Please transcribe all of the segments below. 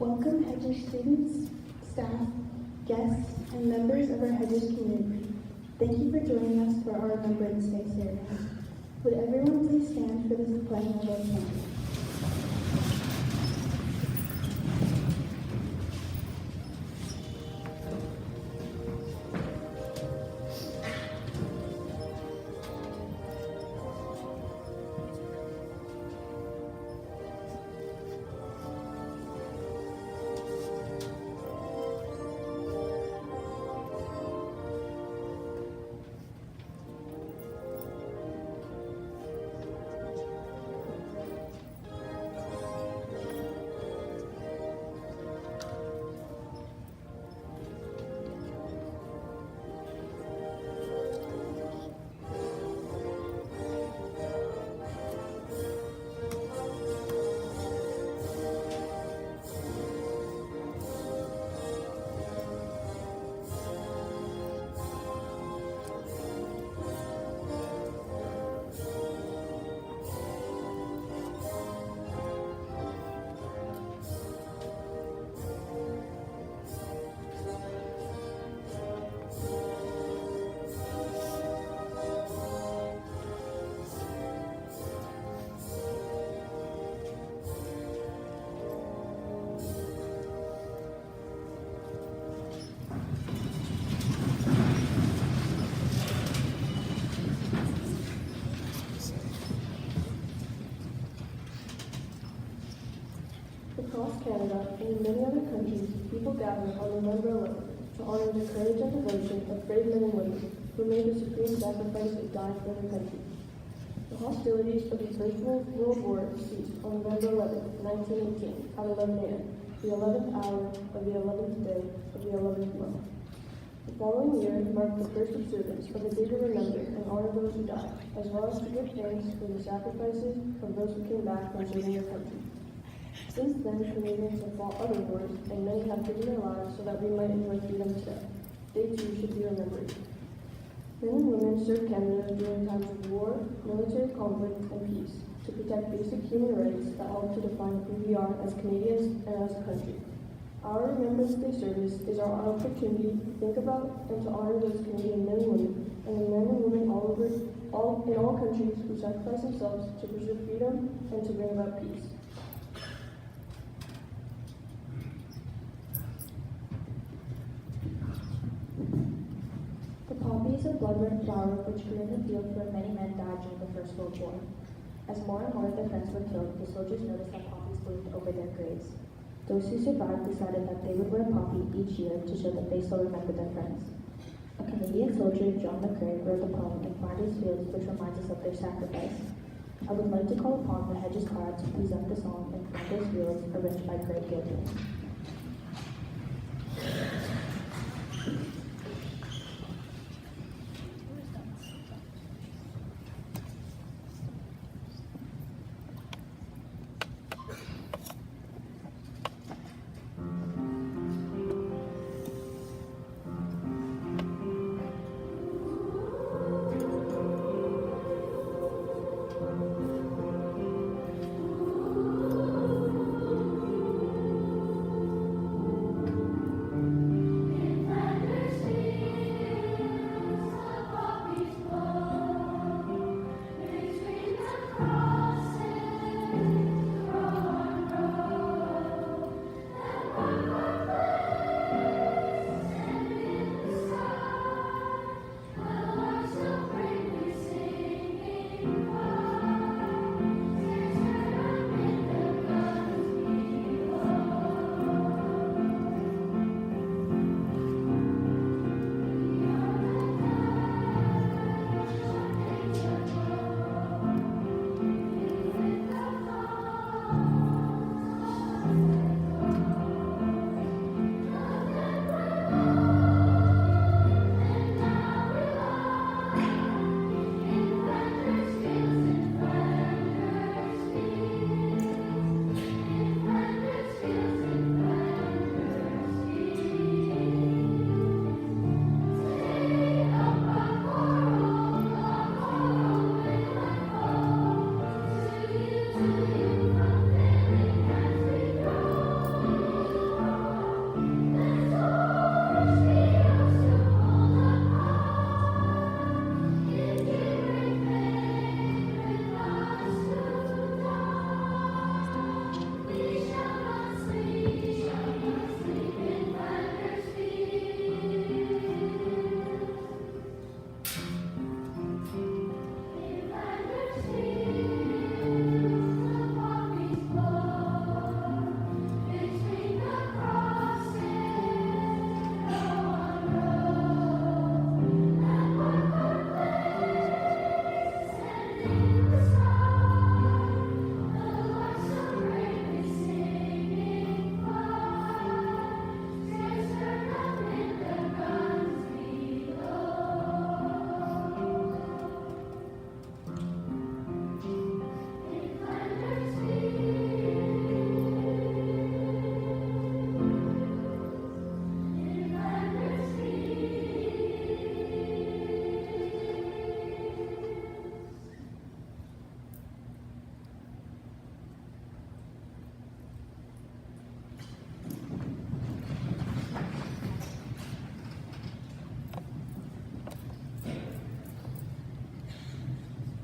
Welcome Hedges students, staff, guests, and members of our Hedges community. Thank you for joining us for our Remembrance Day ceremony. Would everyone please stand for this pledge of allegiance? Across Canada and in many other countries, people gather on November 11th to honor the courage and devotion of brave men and women who made the supreme sacrifice of dying for their country. The hostilities of the First World War ceased on November 11th, 1918, at 11 a.m., the 11th hour of the 11th day of the 11th month. The following year marked the first observance of a day to remember and honor those who died, as well as to give thanks for the sacrifices of those who came back from serving their country. Since then, Canadians have fought other wars, and many have given their lives so that we might enjoy freedom today. They too should be remembered. Men and women served Canada during times of war, military conflict, and peace to protect basic human rights that help to define who we are as Canadians and as a country. Our Remembrance Day service is our opportunity to think about and to honor those Canadian men and women, and the men and women in all countries who sacrifice themselves to preserve freedom and to bring about peace. The poppy is a blood-red flower which grew in the field where many men died during the First World War. As more and more of their friends were killed, the soldiers noticed that poppies bloomed over their graves. Those who survived decided that they would wear poppy each year to show that they still remembered their friends. A Canadian soldier, John McCrae, wrote a poem in Flanders Fields which reminds us of their sacrifice. I would like to call upon the Hedges crowd to present the song in Flanders Fields, arranged by Craig Gilpin.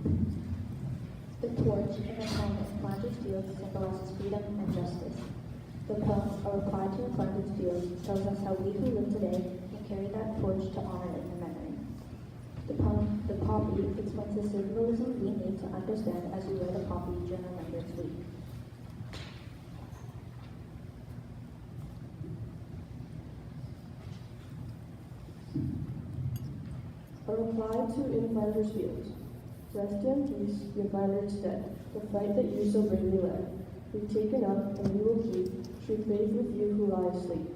The torch in the poem of Planted Fields symbolizes freedom and justice. The poem, a reply to Planted Fields, tells us how we who live today can carry that torch to honor in her memory. The poem, The Poppy, explains the symbolism we need to understand as we wear the poppy during Remembrance Week. A reply to In Flanders Fields. Rest in peace, your Flanders dead, the fight that you so bravely led. We've taken up, and we will keep, true faith with you who lie asleep.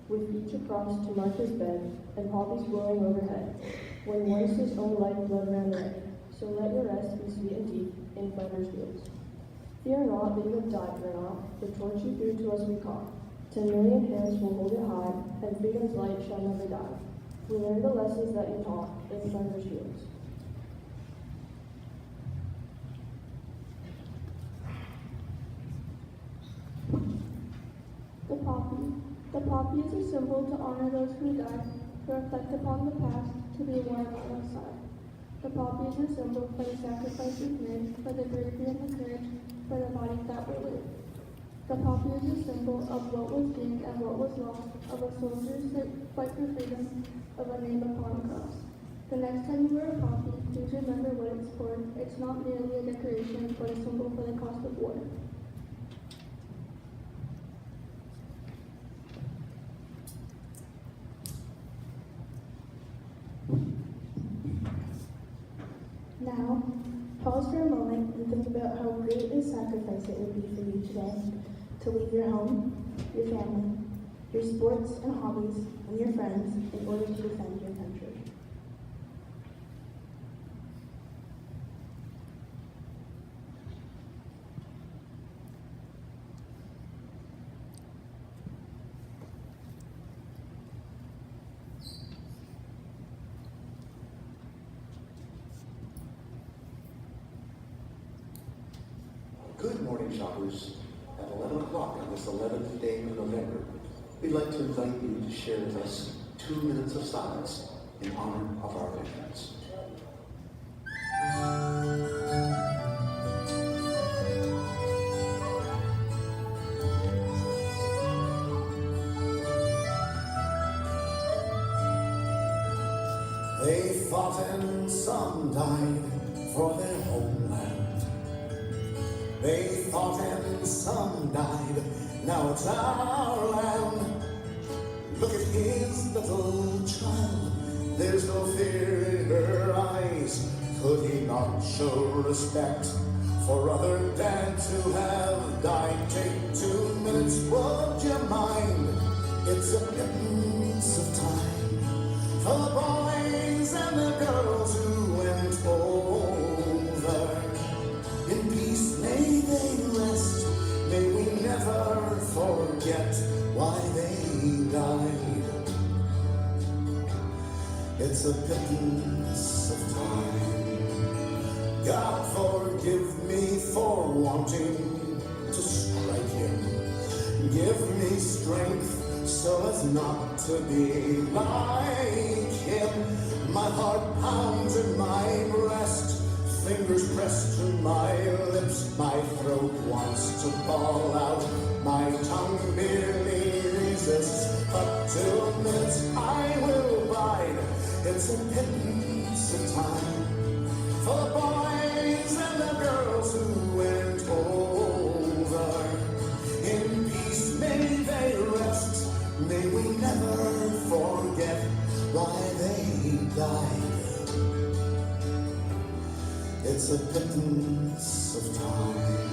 With each a cross to mark his bed, and poppies blowing overhead, when once his own lifeblood ran red. So let your rest be sweet and deep, in Flanders Fields. Fear not that you have died for naught, the torch you threw to us we caught. 10 million hands will hold it high, and freedom's light shall never die. We learned the lessons that you taught, in Flanders Fields. The poppy. The poppy is a symbol to honor those who died, to reflect upon the past, to be worn by our side. The poppy is a symbol for the sacrifices made, for the bravery and the courage, for the bodies that were lived. The poppy is a symbol of what was gained and what was lost, of a soldier's fight for freedom, of a name upon a cross. The next time you wear a poppy, please remember what it's for. It's not merely a decoration, but a symbol for the cost of war. Now, pause for a moment and think about how great a sacrifice it would be for you today to leave your home, your family, your sports and hobbies, and your friends in order to defend your country. Good morning, shoppers. At 11 o'clock on this 11th day of November, we'd like to invite you to share with us 2 minutes of silence in honor of our veterans. They fought and some died for their homeland. They fought and some died, now it's our land. Look at his little child, there's no fear in her eyes. Could he not show respect for other dads who have died? Take 2 minutes, would you mind? It's a pittance of time for the boys and the girls who went over. In peace may they rest, may we never forget why they died. It's a pittance of time. God forgive me for wanting to strike him. Give me strength so as not to be like him. My heart pounds in my breast, fingers pressed to my lips, my throat wants to bawl out, my tongue merely resists, but 2 minutes I will bide. It's a pittance of time for the boys and the girls who went over. In peace may they rest, may we never forget why they died. It's a pittance of time.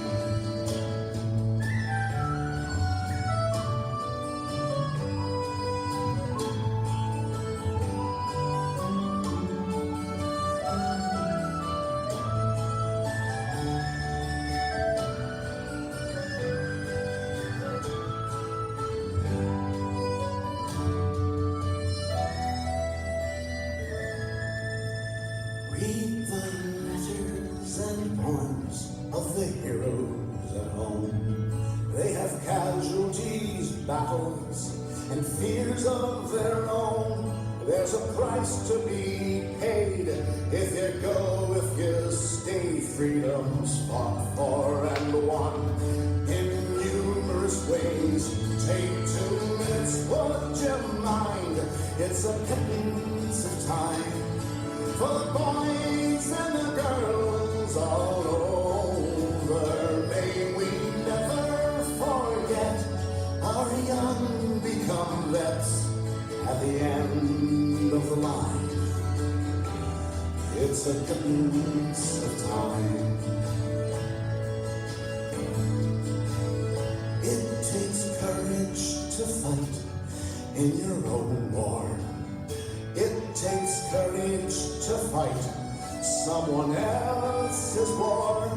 Read the letters and poems of the heroes at home. They have casualties, battles, and fears of their own. There's a price to be paid if you go, if you stay. freedoms fought for and won in numerous ways. Take 2 minutes, would you mind? It's a pittance of time for the boys and the girls all over. May we never forget our young become vets at the end of the line. It's a pittance of time. It takes courage to fight in your own war. It takes courage to fight someone else's war.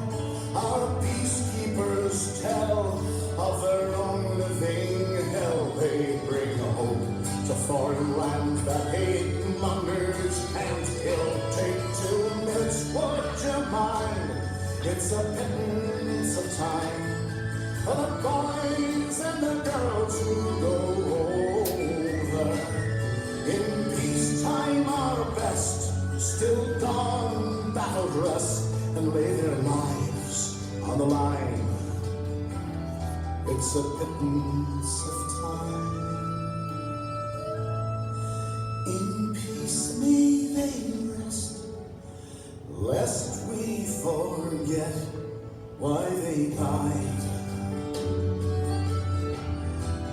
Our peacekeepers tell of their own living hell. They bring hope to foreign lands that hate mongers can't kill. Take 2 minutes, would you mind? It's a pittance of time for the boys and the girls who go over. In peacetime our best still don battle dress and lay their lives on the line. It's a pittance of time. In peace may they rest, lest we forget why they died.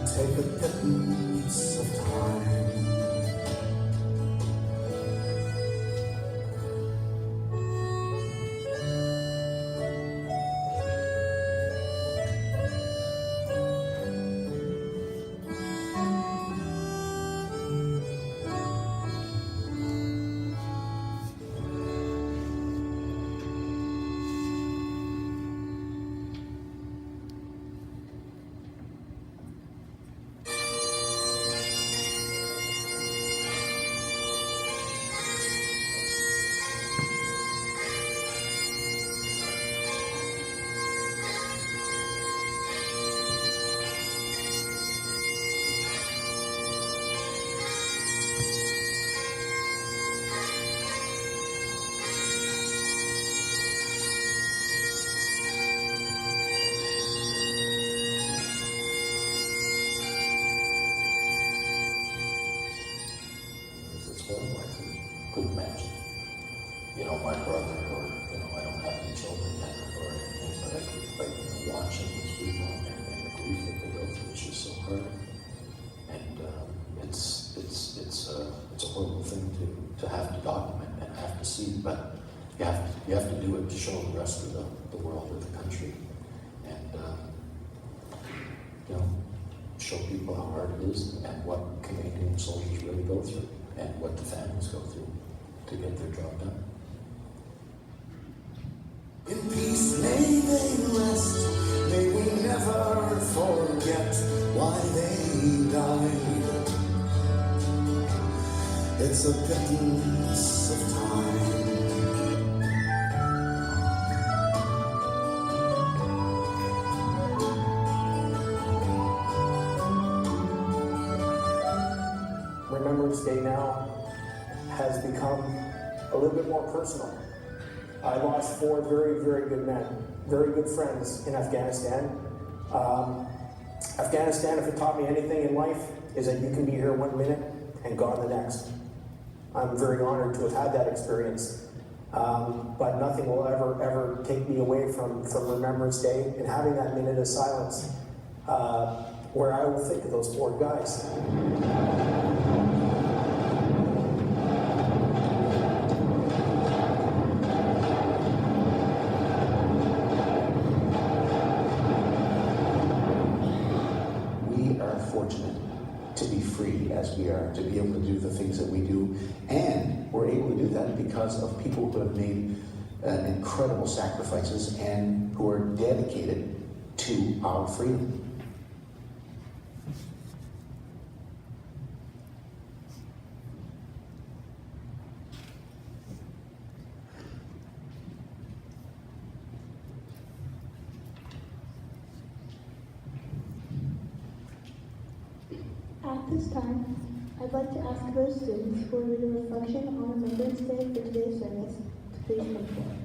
Take a pittance of time. It's horrible. I couldn't imagine. You know, my brother, or, you know, I don't have any children yet or anything, but I could, like, you know, watching these people and the grief that they go through is just so hard. And it's a horrible thing to have to document and have to see, but you have to do it to show the rest of the world or the country, and you know, show people how hard it is and what Canadian soldiers really go through and what the families go through to get their job done. In peace may they rest, may we never forget why they died. It's a pittance of time. Remembrance Day now has become a little bit more personal. I lost 4 very, very good men, very good friends in Afghanistan. Afghanistan, if it taught me anything in life, is that you can be here 1 minute and gone the next. I'm very honored to have had that experience. But nothing will ever take me away from Remembrance Day and having that minute of silence where I will think of those 4 guys. We are fortunate to be free as we are, to be able to do the things that we do, and we're able to do that because of people who have made incredible sacrifices and who are dedicated to our freedom. At this time, I'd like to ask those students who will read a reflection on Remembrance Day for today's service to please come forward.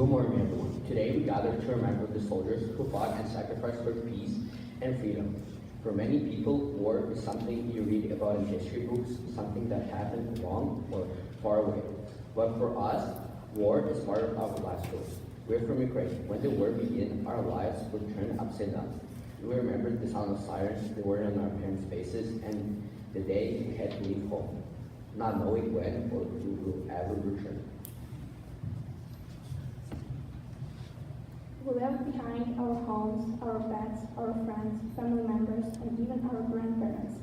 Good morning, everyone. Today we gather to remember the soldiers who fought and sacrificed for peace and freedom. For many people, war is something you read about in history books, something that happened long or far away. But for us, war is part of our life story. We're from Ukraine. When the war began, our lives were turned upside down. We remembered the sound of sirens, the word on our parents' faces, and the day we had to leave home, not knowing when or if we will ever return. We left behind our homes, our pets, our friends, family members, and even our grandparents.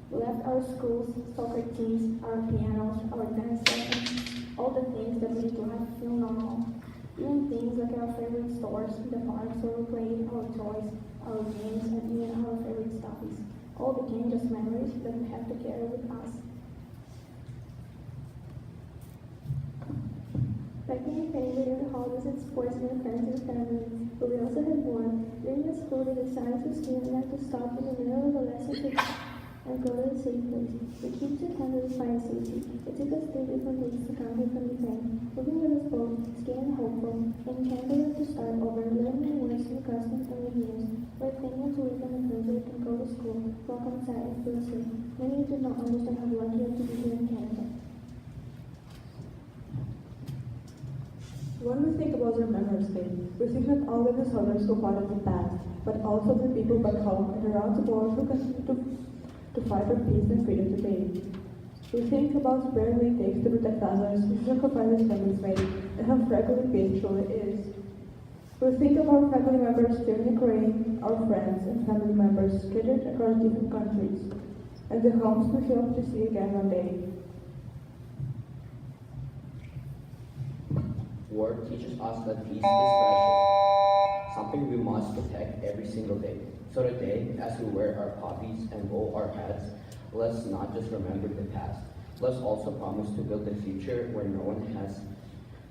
We left our schools, soccer teams, our pianos, our dance lessons, all the things that made life feel normal. Even things like our favorite stores, the parks where we played, our toys, our games, and even our favorite stuffies. All became just memories that we have to carry with us. Back in Ukraine, we did holidays at sports with friends and family, but we also had one. During the school, we decided to ski and had to stop in the middle of a lesson and go to a safe place. We keep to handle the find safety. It took us 3 different weeks to come here from Ukraine. Moving with us both, skiing hopeful, and Canada to start over, learning new words, new customs, and reviews. We're thankful to live in a country that can go to school, walk outside, and feel safe. Many did not understand how lucky we are to be here in Canada. When we think about Remembrance Day, we think not only the soldiers who fought in the past, but also the people back home and around the world who continue to fight for peace and freedom today. We think about the brave it takes to protect others, the sacrifices families made, and how fragile peace truly is. We think of our family members still in Ukraine, our friends and family members scattered across different countries, and the homes we hope to see again one day. War teaches us that peace is precious, something we must protect every single day. So today, as we wear our poppies and roll our hats, let's not just remember the past. Let's also promise to build a future where no one has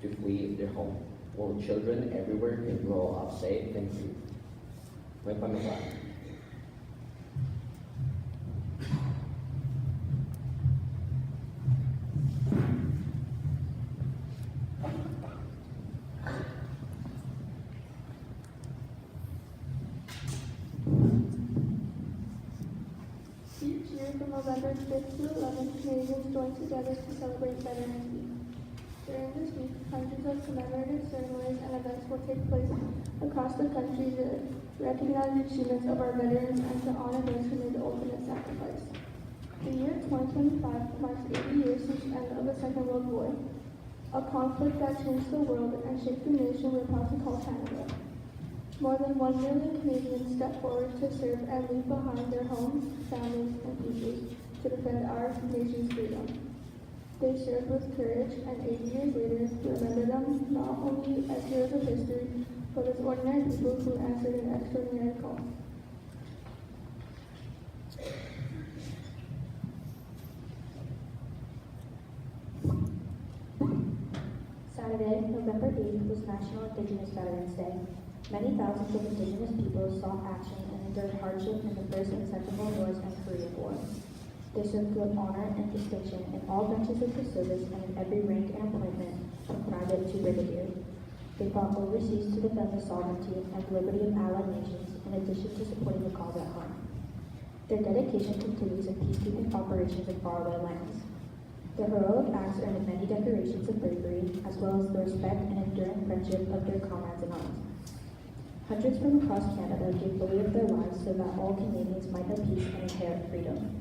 to flee their home, where children everywhere can grow up safe and free. Wait by my side. Each year from November 5th to 11th, Canadians join together to celebrate Veterans Week. During this week, hundreds of commemorative ceremonies and events will take place across the country to recognize the achievements of our veterans and to honor those who made the ultimate sacrifice. The year 2025 marks 80 years since the end of the Second World War, a conflict that changed the world and shaped the nation we're proud to call Canada. More than 1 million Canadians stepped forward to serve and leave behind their homes, families, and futures to defend our nation's freedom. They served with courage, and 80 years later, we remember them not only as heroes of history, but as ordinary people who answered an extraordinary call. Saturday, November 8th was National Indigenous Veterans Day. Many thousands of Indigenous people saw action and endured hardship in the First and Second World Wars and Korean War. They served with honor and distinction in all branches of the service and in every rank and appointment, from private to brigadier. They fought overseas to defend the sovereignty and liberty of allied nations, in addition to supporting the cause at home. Their dedication continues in peacekeeping operations in faraway lands. Their heroic acts earned many decorations of bravery, as well as the respect and enduring friendship of their comrades in arms. Hundreds from across Canada gave away of their lives so that all Canadians might know peace and inherit freedom.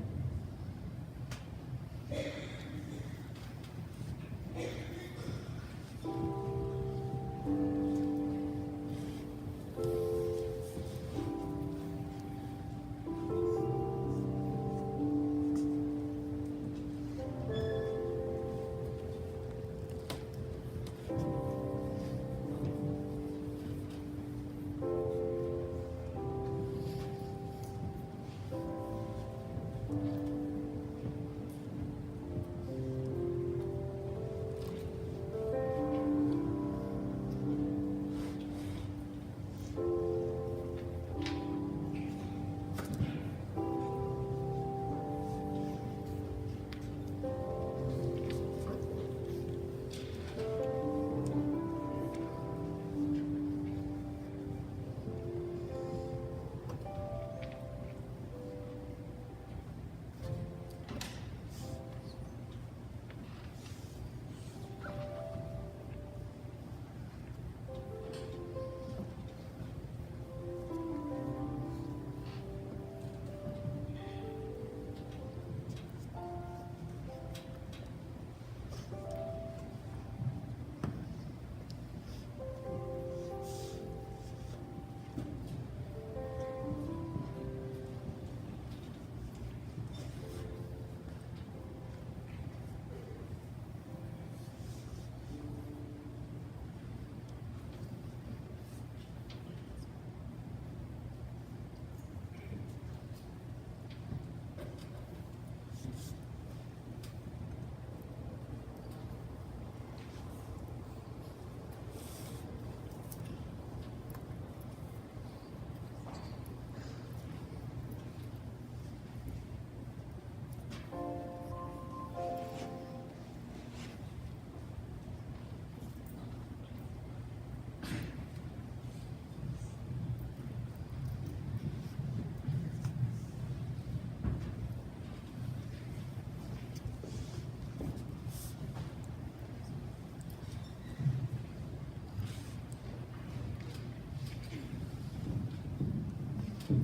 Now,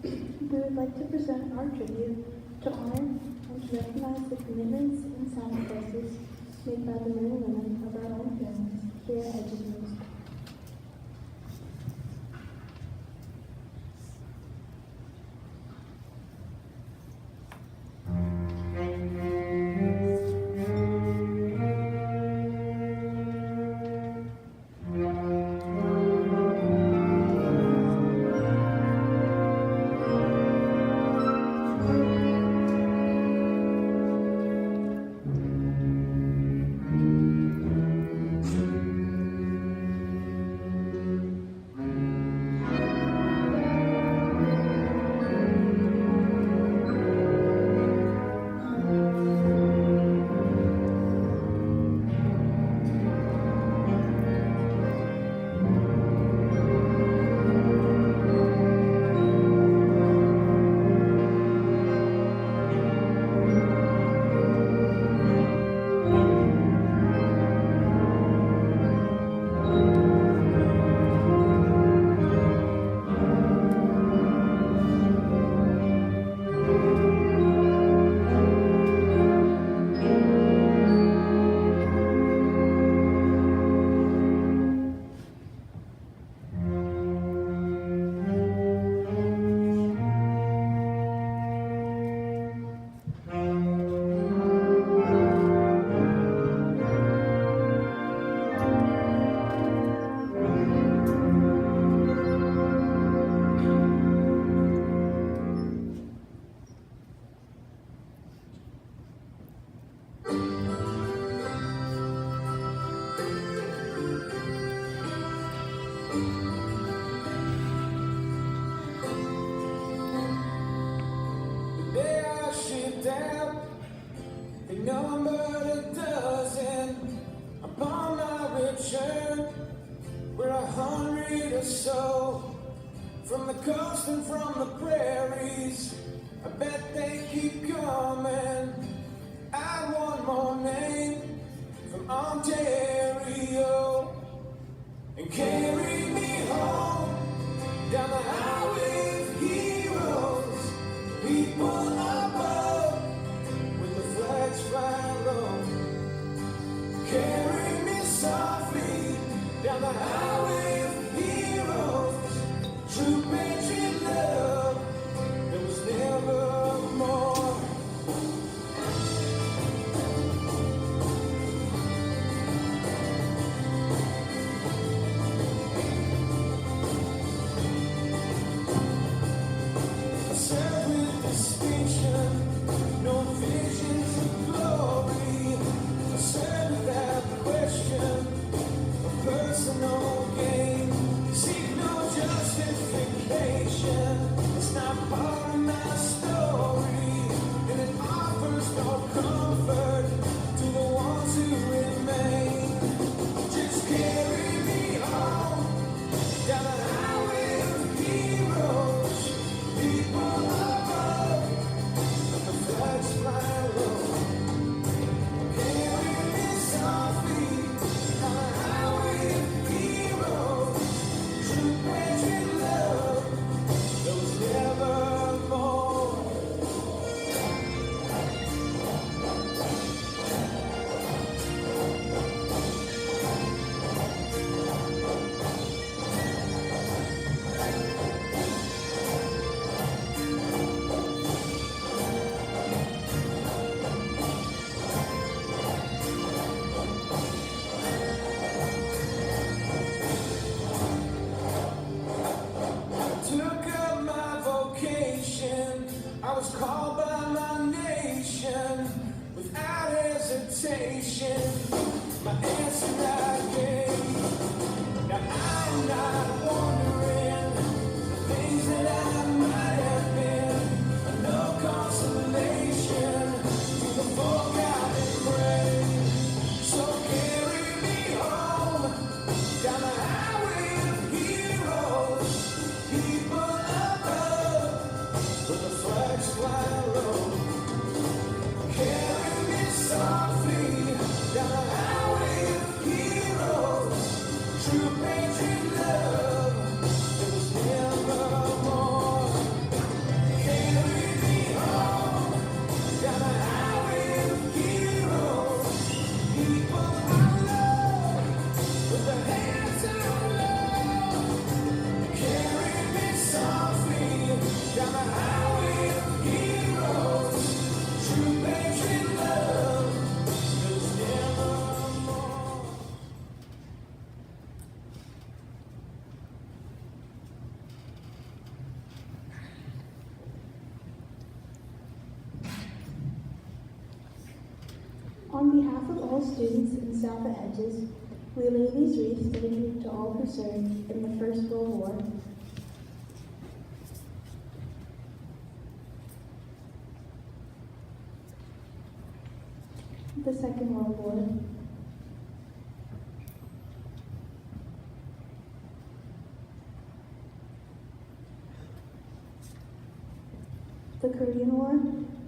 we would like to present our tribute to honor and to recognize the commitments and sacrifices made by the men and women of our own families here at Hedges Middle School. The day I shipped out, they numbered a dozen. Upon my return, we're 100 or so. From the coast and from the prairies, I bet they keep coming. Add one more name from Ontario and carry me home down the highway of heroes, people above with the flags flying low. Carry me softly down the highway of heroes, true patriot love. There was never more. Serve with distinction, no visions of glory. I serve without question, a personal gain. Seek no justification, it's not part of my story, and it offers no comfort to the ones who remain. Just carry me home down the highway of heroes, people above, the flags fly low. Carry me softly down the highway of heroes, true patriot love. There was never more. I took up my vocation. I was called by my nation without hesitation. My answer I gave. Now I'm not wondering the things that I might have been. No consolation to the forgotten brave. So carry me home down the highway of heroes, people above, where the flags fly behalf of all students and staff at Hedges, we lay these wreaths dedicated to all who served in the First World War, the Second World War, the Korean War,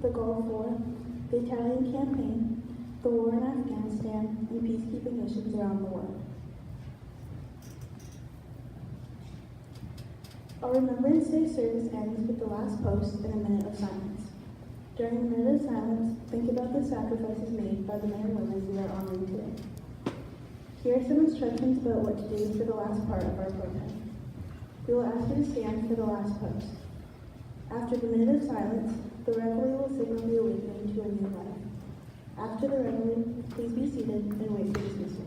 the Gulf War, the Italian campaign, the war in Afghanistan, and peacekeeping missions around the world. Our Remembrance Day service ends with the last post and a minute of silence. During the minute of silence, think about the sacrifices made by the men and women we are honoring today. Here are some instructions about what to do for the last part of our program. We will ask you to stand for the last post. After the minute of silence, the reveille will signal the awakening to a new life. After the reveille, please be seated and wait for dismissal.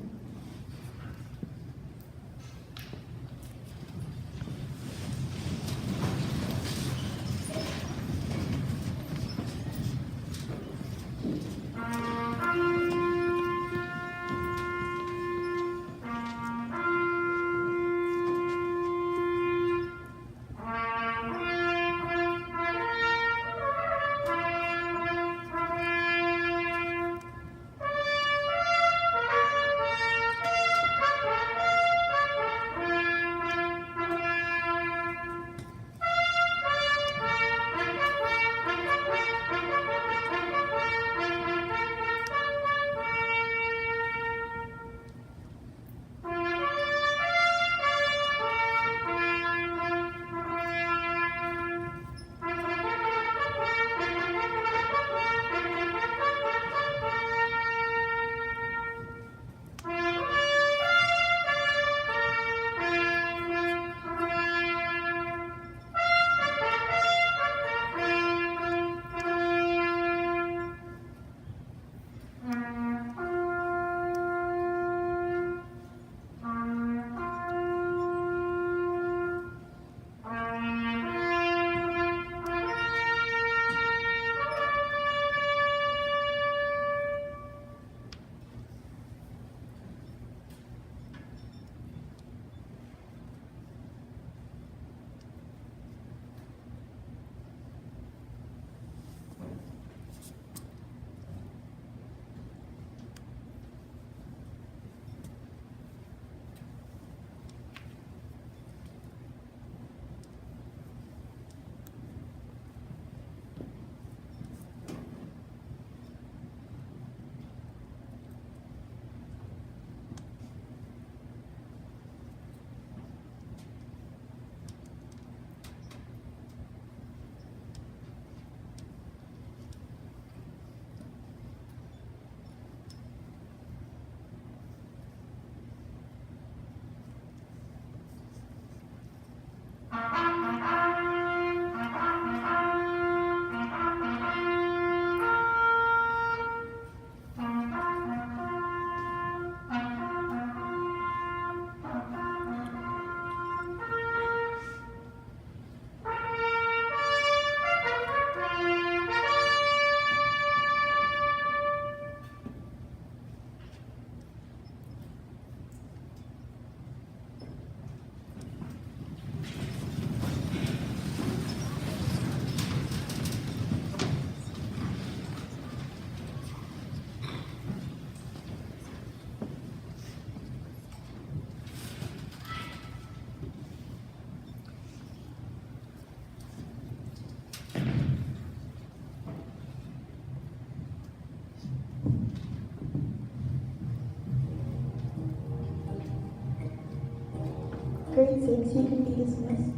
Grade 6, you can be dismissed.